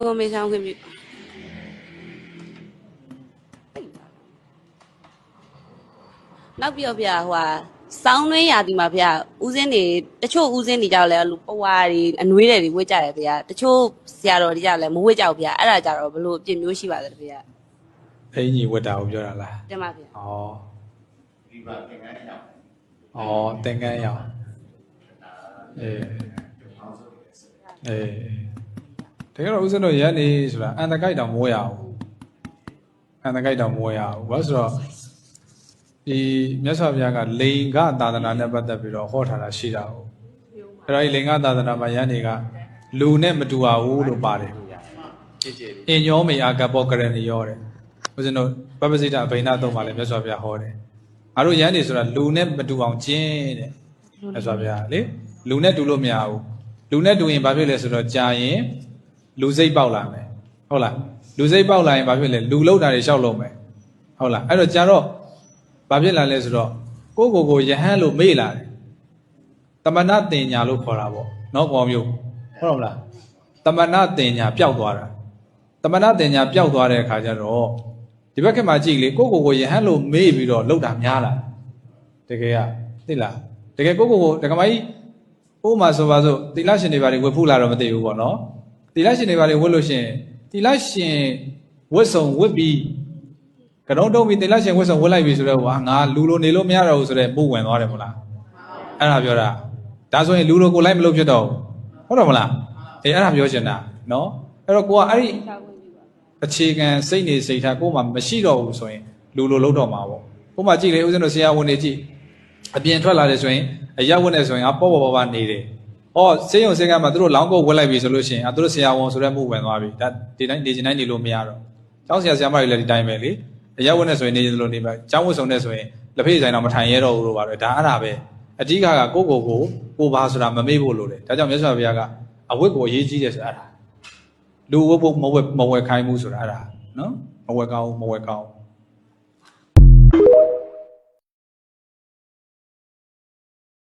ကိုမေဆောင်ခွင့်ပြုနောက်ပြီးတော့ဗျာဟိုဟာစောင်းနှင်းရာဒီမှာဗျာဦးစင်းတွေတချို့ဦးစင်းတွေကြောက်လဲလူပဝါတွေအနှွေးတွေဝှက်ကြတယ်ဗျာတချို့ဆရာတော်တွေကြောက်လဲမဝှက်ကြဘူးဗျာအဲ့ဒါကြတော့ဘလို့အပြစ်မျိုးရှိပါသလဲဗျာအင်ကြီးဝတ်တာကိုပြောတာလားတင်ပါဗျာဩဒီပါသင်္ကန်းရောက်ဩသင်္ကန်းရောက်တကယ်တော့ဦးစင်းတို့ရန်နေဆိုတာအန်တကိုက်တောင်မိုးရအောင်အန်တကိုက်တောင်မိုးရအောင်ဘာလို့ဆိုတော့ဒီမြတ်စွာဘုရားကလိင်္ဂသာသနာနဲ့ပတ်သက်ပြီးတော့ဟောထားတာရှိတာဟုတ်အဲ့တော့ဒီလိင်္ဂသာသနာမှာရန်နေကလူနဲ့မတူအောင်လို့ပါတယ်အင်ညောမေအာကပောကရဏီရောတဲ့ဦးဇင်းတို့ပပစိတဗိနာသုံးပါလေမြတ်စွာဘုရားဟောတယ်ငါတို့ရန်နေဆိုတာလူနဲ့မတူအောင်ကျင့်တဲ့မြတ်စွာဘုရားလေလူနဲ့တူလို့မရဘူးလူနဲ့တူရင်ဘာဖြစ်လဲဆိုတော့ကြာရင်လူစိတ်ပေါက်လာမယ်ဟုတ်လားလူစိတ်ပေါက်လာရင်ဘာဖြစ်လဲလူလောက်တာတွေရှောက်လို့မယ်ဟုတ်လားအဲ့တော့ကြာတော့ဘာဖြစ်လာလဲဆိုတော့ကိုယဟန်လို့မေ့လာတယ်တမနာတင်ညာလို့ခေါ်တာပေါ့နော်ကောမျိုးဟုတ်တော့မလားတမနာတင်ညာပျောက်သွားတာတမနာတင်ညာပျောက်သွားတဲ့အခါကျတော့ဒီဘက်ခေတ်မှာကြည့်လေကိုယဟန်လို့မေ့ပြီးတော့လောက်တာများလာတကယ်ကသိလားတကယ်ကိုဒကမကြီးဥမာဆိုပါစို့သီလရှင်တွေဘာတွေဝတ်ဖူးလာတော့မသိဘူးပေါ့နော်သီလရှင်တွေဘာတွေဝတ်လို့ရှင်သီလရှင်ဝတ်စုံဝတ်ပြီးကရုံးတုံးပြီးသီလရှင်ဝတ်စုံဝတ်လိုက်ပြီဆိုတော့ငါလူလိုနေလို့မရတော့ဘူးဆိုတော့မှုဝင်သွားတယ်မလားအဲ့ဒါပြောတာဒါဆိုရင်လူလိုကိုလိုက်မလို့ဖြစ်တော့ဟုတ်တော့မလားအေးအဲ့ဒါပြောချင်တာနော်အဲ့တော့ကိုကအဲ့ဒီအခြေခံစိတ်နေစိတ်ထားကိုမှမရှိတော့ဘူးဆိုရင်လူလိုလုံးတော့မှာပေါ့ကိုမှကြည့်လေဦးဇင်းတို့ဆရာဝန်တွေကြည့်အပြင်ထွက်လာတယ်ဆိုရင်အရက်ဝတ်နေဆိုရင်ပေါ့ပါနေတယ်ဟောစေးရုံစေးကမှသူတို့လောင်းကုတ်ဝတ်လိုက်ပြီဆိုလို့ရှိရင်သူတို့ဆရာဝန်ဆိုတဲ့မှုဝင်သွားပြီဒါဒီတိုင်းနေချင်တိုင်းနေလို့မရတော့ကျောင်းဆရာဆရာမတွေလည်းဒီတိုင်းပဲလေအရက်ဝတ်နေဆိုရင်နေချင်လို့နေပါကျောင်းဝတ်ဆောင်နေဆိုရင်လက်ဖေးဆိုင်တော့မထိုင်ရတော့ဘူးလို့ပါတော့ဒါအဲ့ဒါပဲအဓိကကိုဘာဆိုတာမမေ့ဖို့လိုတယ်ဒါကြောင့်မြတ်စွာဘုရားကအဝတ်ကိုအရေးကြီးတယ်ဆိုတာအဲ့ဒါလူဝတ်ဖို့မဝတ်ခိုင်းဘူးဆိုတာအဲ့ဒါနော်မဝတ်ကောင်း